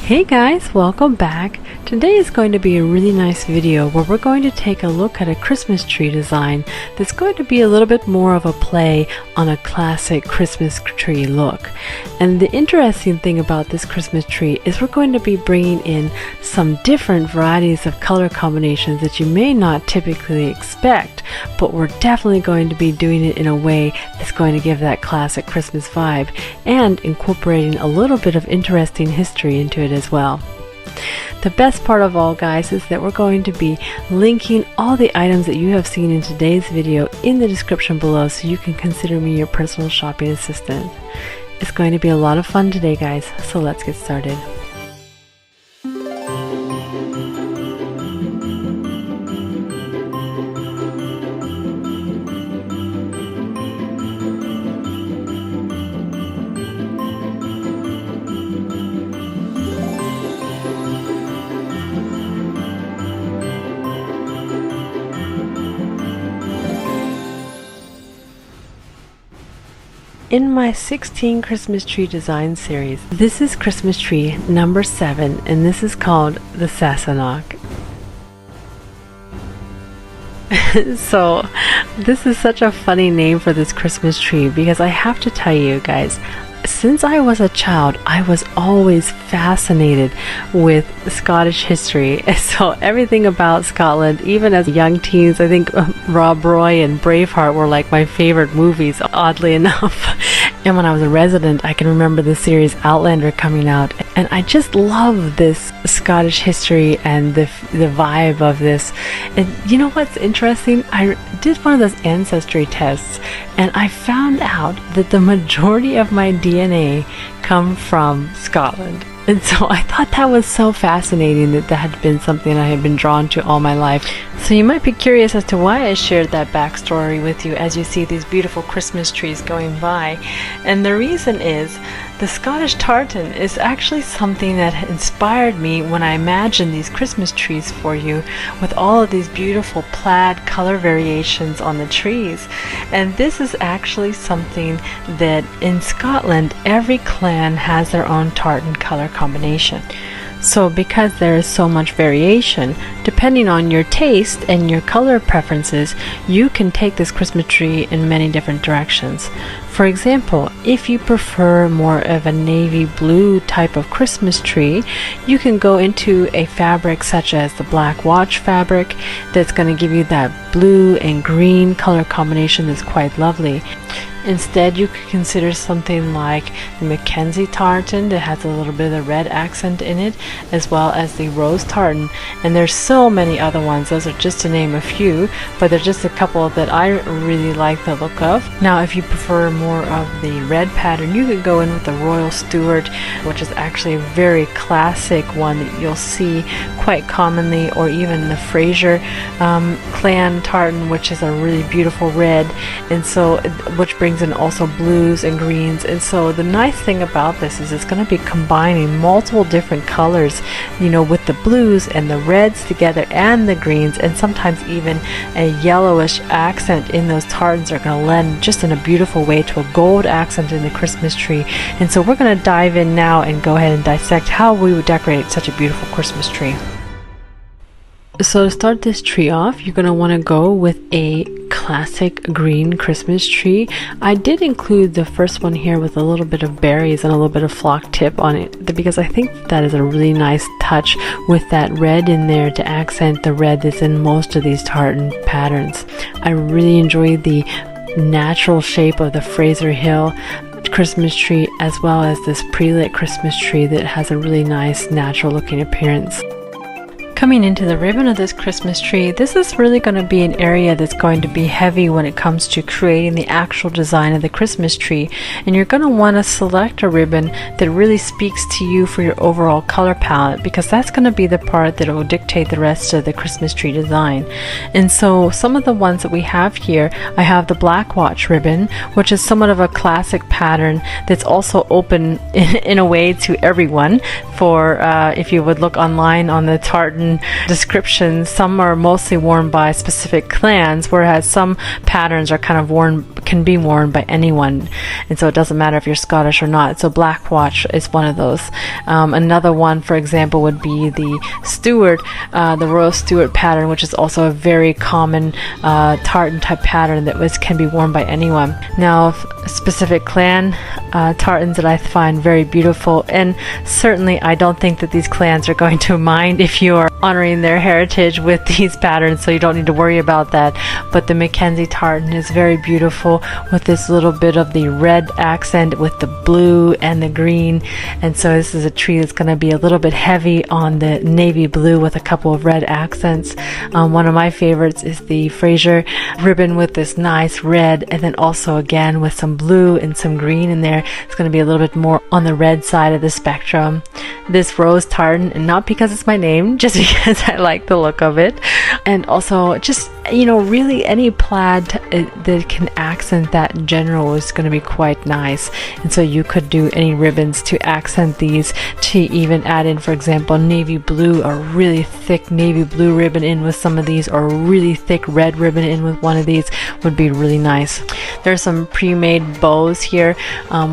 Hey guys, welcome back. Today is going to be a really nice video where we're going to take a look at a Christmas tree design that's going to be a little bit more of a play on a classic Christmas tree look. And the interesting thing about this Christmas tree is we're going to be bringing in some different varieties of color combinations that you may not typically expect, but we're definitely going to be doing it in a way that's going to give that classic Christmas vibe and incorporating a little bit of interesting history into it as well. The best part of all, guys, is that we're going to be linking all the items that you have seen in today's video in the description below, so you can consider me your personal shopping assistant. It's going to be a lot of fun today, guys, so let's get started. In my 16 Christmas tree design series, this is Christmas tree number 7, and this is called the Sassenach. So this is such a funny name for this Christmas tree because I have to tell you guys, since I was a child, I was always fascinated with Scottish history. So everything about Scotland, even as young teens, I think Rob Roy and Braveheart were like my favorite movies, oddly enough. And when I was a resident, I can remember the series Outlander coming out, and I just love this Scottish history and the vibe of this. And you know what's interesting? I did one of those ancestry tests, and I found out that the majority of my DNA come from Scotland. And so I thought that was so fascinating that that had been something I had been drawn to all my life. So you might be curious as to why I shared that backstory with you as you see these beautiful Christmas trees going by. And the reason is the Scottish tartan is actually something that inspired me when I imagined these Christmas trees for you with all of these beautiful plaid color variations on the trees. And this is actually something that in Scotland every clan has their own tartan color combination. So because there is so much variation, depending on your taste and your color preferences, you can take this Christmas tree in many different directions. For example, if you prefer more of a navy blue type of Christmas tree, you can go into a fabric such as the black watch fabric that's going to give you that blue and green color combination that's quite lovely. Instead, you could consider something like the Mackenzie tartan that has a little bit of the red accent in it, as well as the rose tartan. And there's so many other ones. Those are just to name a few, but there's just a couple that I really like the look of. Now, if you prefer more of the red pattern, you could go in with the Royal Stuart, which is actually a very classic one that you'll see quite commonly, or even the Fraser clan tartan, which is a really beautiful red, and so which brings in also blues and greens. And so the nice thing about this is it's going to be combining multiple different colors, you know, with the blues and the reds together and the greens, and sometimes even a yellowish accent in those tartans are going to lend just in a beautiful way to a gold accent in the Christmas tree. And so we're going to dive in now and go ahead and dissect how we would decorate such a beautiful Christmas tree. So to start this tree off, you're going to want to go with a classic green Christmas tree. I did include the first one here with a little bit of berries and a little bit of flock tip on it because I think that is a really nice touch with that red in there to accent the red that's in most of these tartan patterns. I really enjoy the natural shape of the Fraser Hill Christmas tree, as well as this pre-lit Christmas tree that has a really nice natural looking appearance. Coming into the ribbon of this Christmas tree, this is really going to be an area that's going to be heavy when it comes to creating the actual design of the Christmas tree, and you're going to want to select a ribbon that really speaks to you for your overall color palette, because that's going to be the part that will dictate the rest of the Christmas tree design. And so some of the ones that we have here, I have the black watch ribbon, which is somewhat of a classic pattern that's also open in a way to everyone. For if you would look online on the tartan tartan descriptions, some are mostly worn by specific clans, whereas some patterns are kind of can be worn by anyone, and so it doesn't matter if you're Scottish or not. So black watch is one of those. Another one, for example, would be the Stuart, the Royal Stuart pattern, which is also a very common tartan type pattern that can be worn by anyone. Now, specific clan tartans that I find very beautiful, and certainly I don't think that these clans are going to mind if you are honoring their heritage with these patterns, so you don't need to worry about that. But the Mackenzie tartan is very beautiful with this little bit of the red accent with the blue and the green, and so this is a tree that's going to be a little bit heavy on the navy blue with a couple of red accents. One of my favorites is the Fraser ribbon with this nice red, and then also again with some blue and some green in there. It's going to be a little bit more on the red side of the spectrum. This rose tartan, and not because it's my name, just because I like the look of it, and also just, you know, really any plaid that can accent that in general is going to be quite nice. And so you could do any ribbons to accent these, to even add in, for example, navy blue, a really thick navy blue ribbon in with some of these, or a really thick red ribbon in with one of these would be really nice. There's some pre-made bows here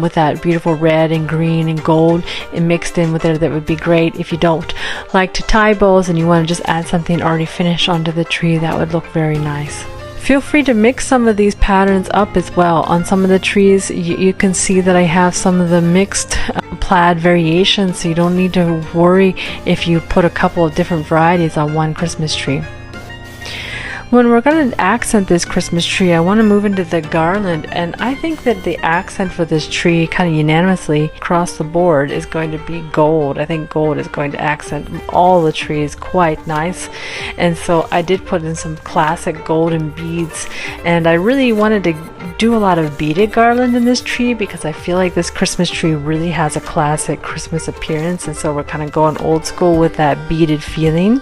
with that beautiful red and green and gold and mixed in with it. That would be great. If you don't like to tie bows and you want to just add something already finished onto the tree, that would look very nice. Feel free to mix some of these patterns up as well. On some of the trees, you can see that I have some of the mixed plaid variations, so you don't need to worry if you put a couple of different varieties on one Christmas tree. When we're going to accent this Christmas tree, I want to move into the garland, and I think that the accent for this tree kind of unanimously across the board is going to be gold. I think gold is going to accent all the trees quite nice, and so I did put in some classic golden beads, and I really wanted to do a lot of beaded garland in this tree because I feel like this Christmas tree really has a classic Christmas appearance, and so we're kind of going old school with that beaded feeling.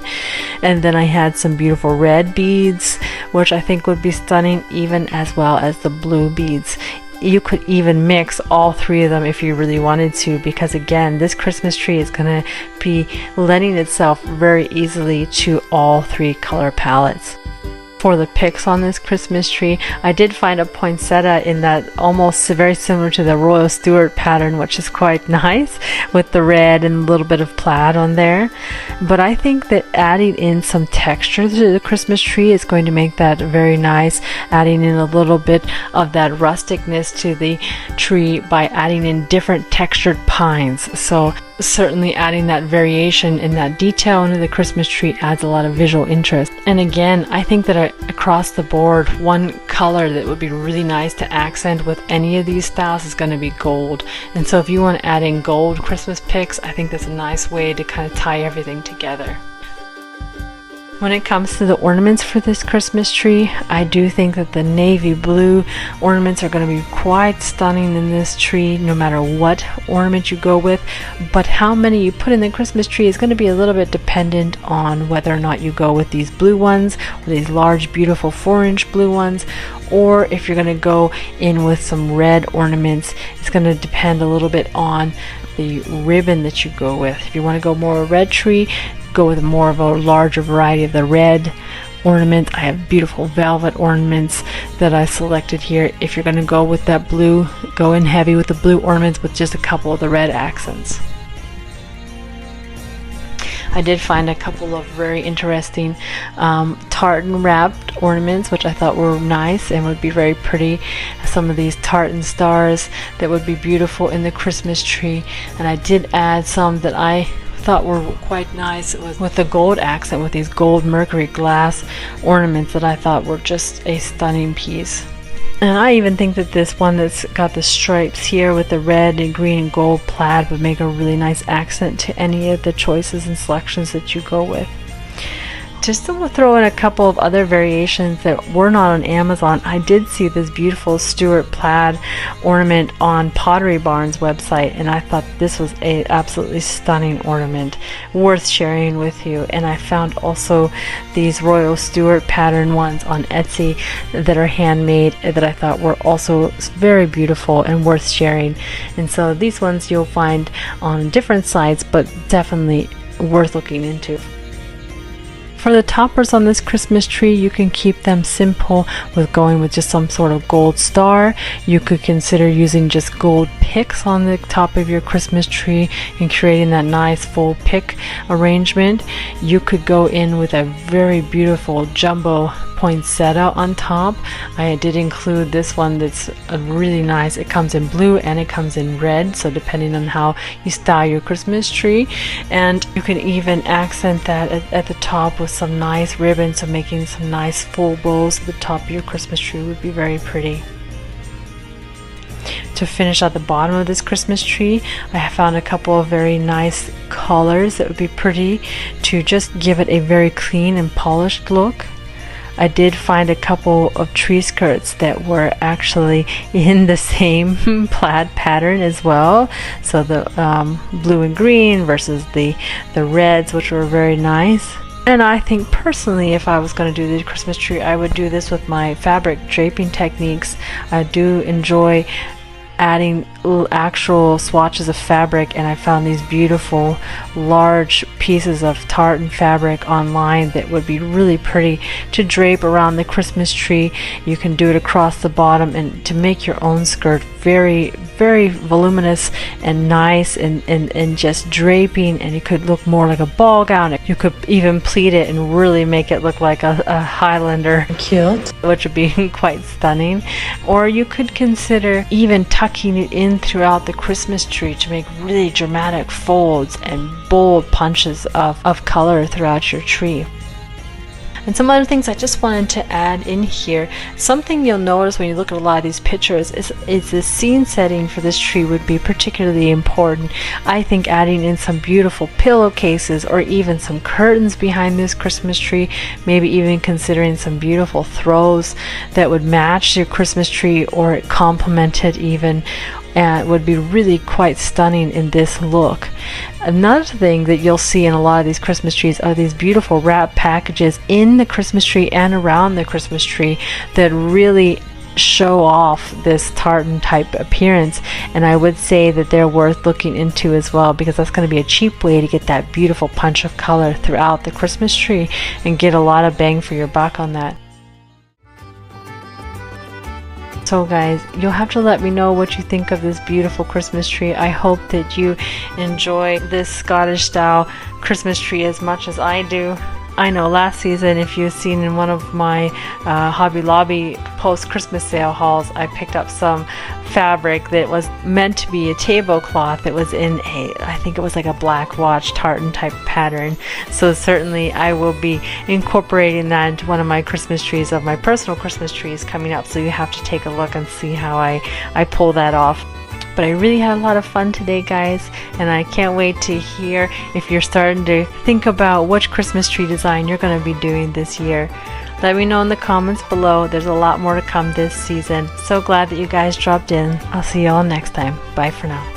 And then I had some beautiful red beads, which I think would be stunning, even as well as the blue beads. You could even mix all three of them if you really wanted to, because again, this Christmas tree is going to be lending itself very easily to all three color palettes. For the picks on this Christmas tree, I did find a poinsettia in that almost very similar to the Royal Stuart pattern, which is quite nice with the red and a little bit of plaid on there. But I think that adding in some texture to the Christmas tree is going to make that very nice, adding in a little bit of that rusticness to the tree by adding in different textured pines. So certainly adding that variation and that detail into the Christmas tree adds a lot of visual interest. And again, I think that across the board, one color that would be really nice to accent with any of these styles is going to be gold. And so if you want to add in gold Christmas picks, I think that's a nice way to kind of tie everything together. When it comes to the ornaments for this Christmas tree, I do think that the navy blue ornaments are going to be quite stunning in this tree, no matter what ornament you go with. But how many you put in the Christmas tree is going to be a little bit dependent on whether or not you go with these blue ones, or these large, beautiful 4-inch blue ones, or if you're going to go in with some red ornaments. It's going to depend a little bit on the ribbon that you go with. If you want to go more red tree, go with more of a larger variety of the red ornament. I have beautiful velvet ornaments that I selected here. If you're going to go with that blue, go in heavy with the blue ornaments with just a couple of the red accents. I did find a couple of very interesting tartan wrapped ornaments, which I thought were nice and would be very pretty. Some of these tartan stars that would be beautiful in the Christmas tree, and I did add some that I thought were quite nice. It was with the gold accent with these gold mercury glass ornaments that I thought were just a stunning piece. And I even think that this one that's got the stripes here with the red and green and gold plaid would make a really nice accent to any of the choices and selections that you go with. Just to throw in a couple of other variations that were not on Amazon, I did see this beautiful Stuart plaid ornament on Pottery Barn's website, and I thought this was a absolutely stunning ornament, worth sharing with you. And I found also these Royal Stuart pattern ones on Etsy that are handmade that I thought were also very beautiful and worth sharing. And so these ones you'll find on different sites, but definitely worth looking into. For the toppers on this Christmas tree, you can keep them simple with going with just some sort of gold star. You could consider using just gold picks on the top of your Christmas tree and creating that nice full pick arrangement. You could go in with a very beautiful jumbo poinsettia on top. I did include this one that's really nice. It comes in blue and it comes in red, so depending on how you style your Christmas tree. And you can even accent that at the top with some nice ribbons, so making some nice full bows at the top of your Christmas tree would be very pretty. To finish at the bottom of this Christmas tree, I have found a couple of very nice colors that would be pretty to just give it a very clean and polished look. I did find a couple of tree skirts that were actually in the same plaid pattern as well. So the blue and green versus the reds, which were very nice. And I think personally, if I was going to do the Christmas tree, I would do this with my fabric draping techniques. I do enjoy adding actual swatches of fabric, and I found these beautiful large pieces of tartan fabric online that would be really pretty to drape around the Christmas tree. You can do it across the bottom and to make your own skirt very voluminous and nice and just draping, and it could look more like a ball gown. You could even pleat it and really make it look like a Highlander kilt, which would be quite stunning. Or you could consider even tucking it in throughout the Christmas tree to make really dramatic folds and bold punches of color throughout your tree. And some other things I just wanted to add in here. Something you'll notice when you look at a lot of these pictures is the scene setting for this tree would be particularly important. I think adding in some beautiful pillowcases or even some curtains behind this Christmas tree, maybe even considering some beautiful throws that would match your Christmas tree or complement it even, and would be really quite stunning in this look. Another thing that you'll see in a lot of these Christmas trees are these beautiful wrap packages in the Christmas tree and around the Christmas tree that really show off this tartan type appearance, and I would say that they're worth looking into as well, because that's going to be a cheap way to get that beautiful punch of color throughout the Christmas tree and get a lot of bang for your buck on that. So guys, you'll have to let me know what you think of this beautiful Christmas tree. I hope that you enjoy this Scottish style Christmas tree as much as I do. I know last season, if you've seen in one of my Hobby Lobby post-Christmas sale hauls, I picked up some fabric that was meant to be a tablecloth that was in I think it was like a black watch tartan type pattern. So certainly I will be incorporating that into one of my Christmas trees, of my personal Christmas trees coming up. So you have to take a look and see how I pull that off. But I really had a lot of fun today, guys, and I can't wait to hear if you're starting to think about which Christmas tree design you're going to be doing this year. Let me know in the comments below. There's a lot more to come this season. So glad that you guys dropped in. I'll see you all next time. Bye for now.